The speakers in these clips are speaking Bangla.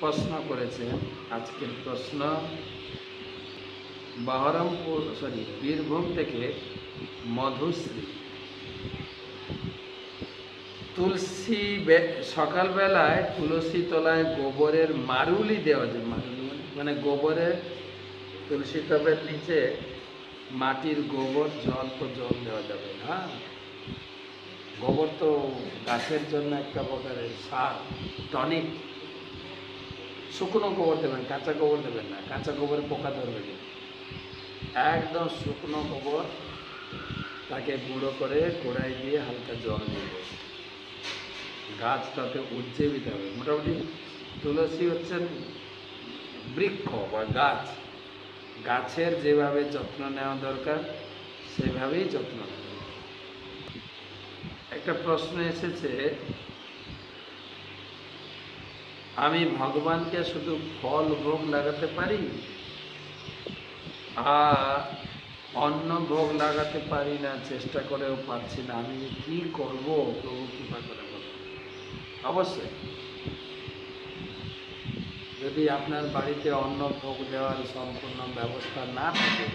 প্রশ্ন করেছেন। আজকের প্রশ্ন বীরভূম থেকে মধুশ্রী। সকালবেলায় তুলসী তলায় গোবরের মারুলি দেওয়া যায়। মারুলি মানে গোবরের, তুলসী টবের নিচে মাটির গোবর জল দেওয়া যাবে। হ্যাঁ, গোবর তো গাছের জন্য একটা প্রকারের সার, টনিক। শুকনো গোবর দেবেন, কাঁচা গোবর দেবেন না, কাঁচা গোবরে পোকা ধরবে না। একদম শুকনো গোবর, তাকে গুঁড়ো করে গোড়ায় দিয়ে হালকা জল দিয়ে গাছ তাতে উজ্জীবিত হবে। মোটামুটি তুলসী হচ্ছেন বৃক্ষ বা গাছ, গাছের যেভাবে যত্ন নেওয়া দরকার সেভাবেই যত্ন নেওয়া। একটা প্রশ্ন এসেছে, আমি ভগবানকে শুধু ফল ভোগ লাগাতে পারি আর অন্ন ভোগ লাগাতে পারি না, চেষ্টা করেও পারছি না, আমি কি করব? প্রভু কৃপা করে বলুন। অবশ্যই যদি আপনার বাড়িতে অন্ন ভোগ দেওয়ার সম্পূর্ণ ব্যবস্থা না থাকে,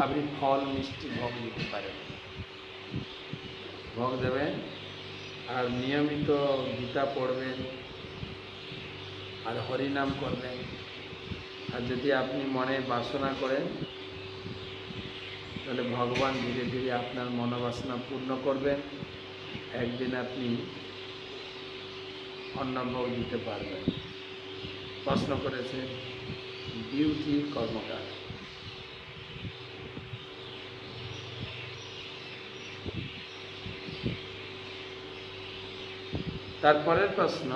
আপনি ফল মিষ্টি ভোগ দিতে পারেন, ভোগ দেবেন। আর নিয়মিত গীতা পড়বেন আর হরিনাম করবেন। আর যদি আপনি মনে বাসনা করেন তাহলে ভগবান ধীরে ধীরে আপনার মনোবাসনা পূর্ণ করবেন। একদিন আপনি অন্নভোগ দিতে পারবেন। প্রশ্ন করেছে বিউটি কর্মকার। তারপরের প্রশ্ন,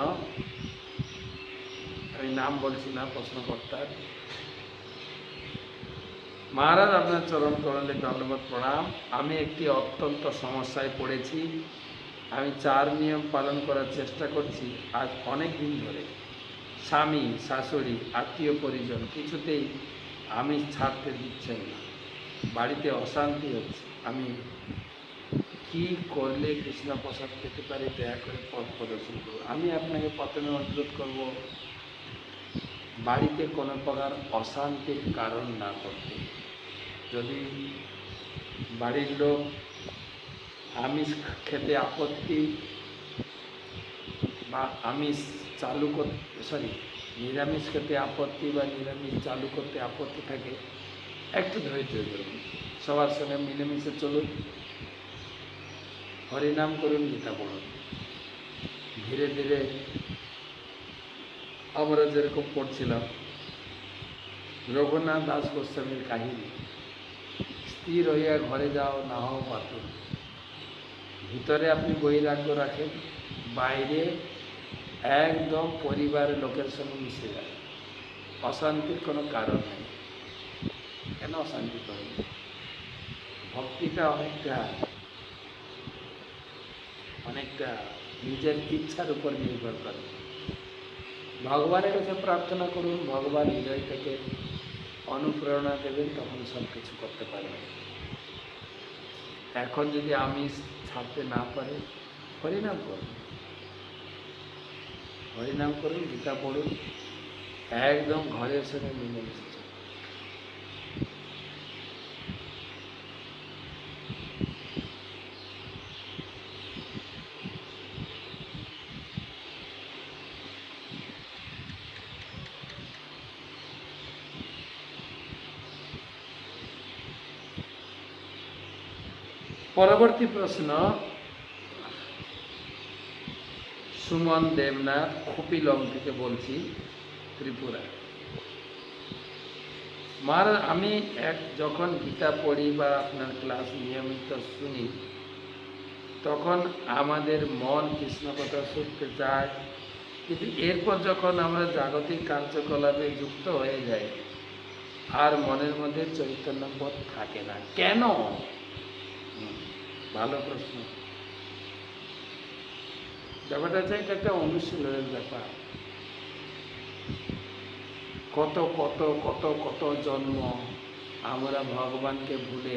আমি নাম বলছি না প্রশ্নকর্তার। মহারাজ, আপনার চরণ কমলে দণ্ডবত প্রণাম। আমি একটি অত্যন্ত সমস্যায় পড়েছি। আমি 4 নিয়ম পালন করার চেষ্টা করছি আজ অনেক দিন ধরে। স্বামী, শাশুড়ি, আত্মীয় পরিজন কিছুতেই আমিষ ছাড়তে দিচ্ছেন না। বাড়িতে অশান্তি হচ্ছে। আমি কি করলে কৃষ্ণ প্রসাদ পেতে পারি? দয়া করে পথ প্রদর্শন করুন। আমি আপনাকে প্রথমে অনুরোধ করব, বাড়িতে কোনো প্রকার অশান্তির কারণ না করতে। যদি বাড়ির লোক আমিষ খেতে আপত্তি বা আমিষ চালু করতে নিরামিষ খেতে আপত্তি বা নিরামিষ চালু করতে আপত্তি থাকে, একটু ধৈর্য ধরুন, সবার সঙ্গে মিলেমিশে চলুন, হরিনাম করুন, গীতা পড়ুন। ধীরে ধীরে আমরা যেরকম পড়ছিলাম রঘুনাথ দাস গোস্বামীর কাহিনী, স্থির হইয়া ঘরে যাও, না হও পাতুর। ভিতরে আপনি বৈরাগ্য রাখেন, বাইরে একদম পরিবারের লোকের সঙ্গে মিশে যায়। অশান্তির কোনো কারণ নেই। কেন অশান্তি করেন? ভক্তিটা অনেকটা নিজের ইচ্ছার উপর নির্ভর করে। ভগবানের কাছে প্রার্থনা করুন, ভগবান হৃদয় থেকে অনুপ্রেরণা দেবেন, তখন সব কিছু করতে পারবেন। এখন যদি আমিষ ছাড়তে না পারে, হরিনাম করুন, হরিনাম করুন, গীতা পড়ুন, একদম ঘরের সঙ্গে মিলেমিশে। পরবর্তী প্রশ্ন, সুমন দেবনাথ, খুপিলং থেকে বলছি, ত্রিপুরা। মহারাজ, আমি যখন গীতা পড়ি বা আপনার ক্লাস নিয়মিত শুনি, তখন আমাদের মন কৃষ্ণ কথা শুনতে চায়, কিন্তু এরপর যখন আমরা জাগতিক কার্যকলাপে যুক্ত হয়ে যাই, আর মনের মধ্যে চৈতন্যবোধ থাকে না। কেন? ভালো প্রশ্ন। ব্যাপারটা হচ্ছে, এটা একটা অনুশীলনের ব্যাপার। কত কত কত কত জন্ম আমরা ভগবানকে ভুলে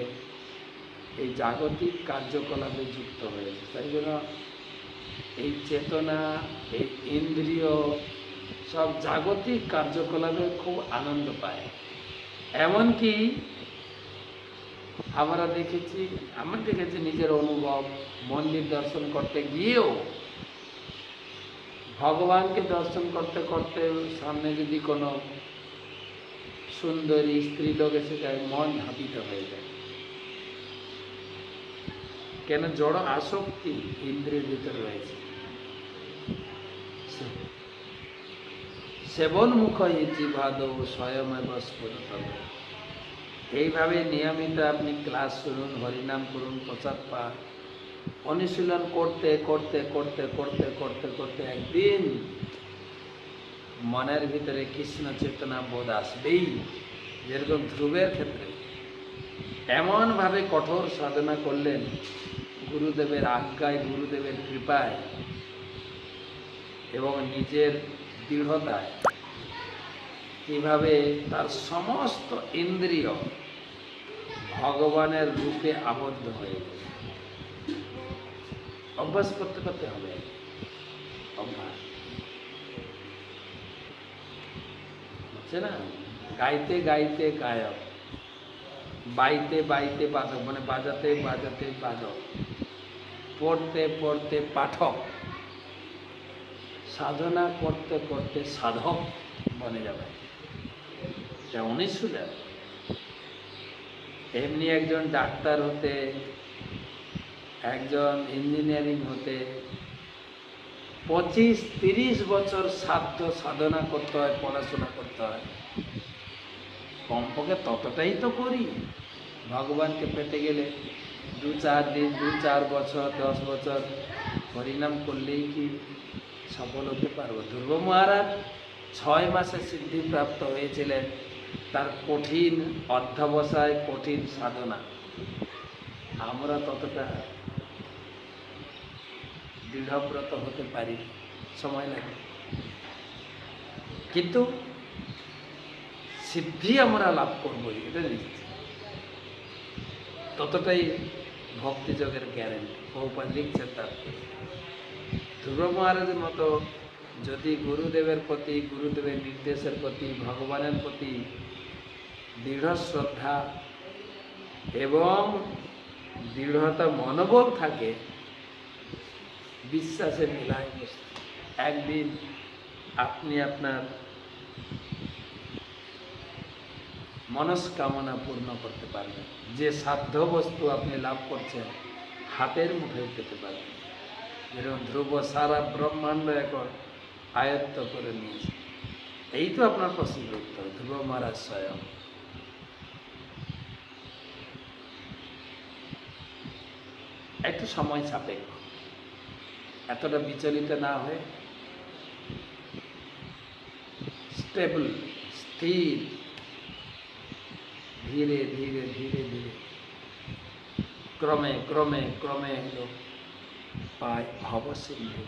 এই জাগতিক কার্যকলাপে যুক্ত হয়েছে। তাই জন্য এই চেতনা, এই ইন্দ্রিয়, সব জাগতিক কার্যকলাপে খুব আনন্দ পায়। এমনকি আমরা দেখেছি নিজের অনুভব, মন্দির দর্শন করতে গিয়েও ভগবানকে দর্শন করতে করতে সামনে যদি কোনো সুন্দরী স্ত্রী লোক এসে যায়, মন ধাবিত হয়ে যায়। কেন? জড় আসক্তি ইন্দ্রিয়ের ভিতরে রয়েছে। সেবন মুখ জিভাদ স্বয়মেব স্ফুরতম। এইভাবে নিয়মিত আপনি ক্লাস শুনুন, হরিনাম করুন, প্রসাদ পান, অনুশীলন করতে করতে করতে করতে করতে করতে একদিন মনের ভিতরে কৃষ্ণ চেতনা বোধ আসবেই। যেরকম ধ্রুবের ক্ষেত্রে এমনভাবে কঠোর সাধনা করলেন, গুরুদেবের আজ্ঞায়, গুরুদেবের কৃপায় এবং নিজের দৃঢ়তায়, কিভাবে তার সমস্ত ইন্দ্রিয় ভগবানের রূপে আবদ্ধ হয়ে গেছে। অভ্যাস করতে করতে হবে, অভ্যাস হচ্ছে না? গাইতে গাইতে গায়ক, বাইতে বাইতে বাদক, মানে বাজাতে বাজাতে বাদক, পড়তে পড়তে পাঠক, সাধনা করতে করতে সাধক বনে যাবে। এটা 19 এমনি একজন ডাক্তার হতে, একজন ইঞ্জিনিয়ারিং হতে 25-30 বছর সাধ্য সাধনা করতে হয়, পড়াশোনা করতে হয়। কমপক্ষে ততটাই তো করি। ভগবানকে পেতে গেলে 2-4 দিন, 2-4 বছর, 10 বছর হরিনাম করলেই কি সফল হতে পারবো? ধ্রুব মহারাজ 6 মাসে সিদ্ধিপ্রাপ্ত হয়েছিলেন, তার কঠিন অধ্যবসায়, কঠিন সাধনা। আমরা ততটা দৃঢ়ব্রত হতে পারি, সময় লাগে। কিন্তু সিদ্ধি আমরা লাভ করবো, এটা নিশ্চিত। ততটাই ভক্তিযোগের গ্যারেন্টি। বহুপাল লিখছেন তার। ধ্রুব মহারাজের মতো যদি গুরুদেবের প্রতি, গুরুদেবের নির্দেশের প্রতি, ভগবানের প্রতি দৃঢ় শ্রদ্ধা এবং দৃঢ়তা মনোবল থাকে, বিশ্বাসে মিলায়, একদিন আপনি আপনার মনস্কামনা পূর্ণ করতে পারবেন। যে সাধ্য বস্তু আপনি লাভ করছেন, হাতের মুঠোয় পেতে পারবেন। যেরকম ধ্রুব সারা ব্রহ্মাণ্ড এখন আয়ত্ত করে নিয়েছে। এই তো আপনার প্রশ্নের উত্তর। ধ্রুব মহারাজ স্বয়ং। একটু সময় সাপেক্ষ, এতটা বিচলিত না হয়ে স্টেবল, স্থির, ধীরে ধীরে ধীরে ধীরে ক্রমে ক্রমে ক্রমে পায় ভবসিন্ধু।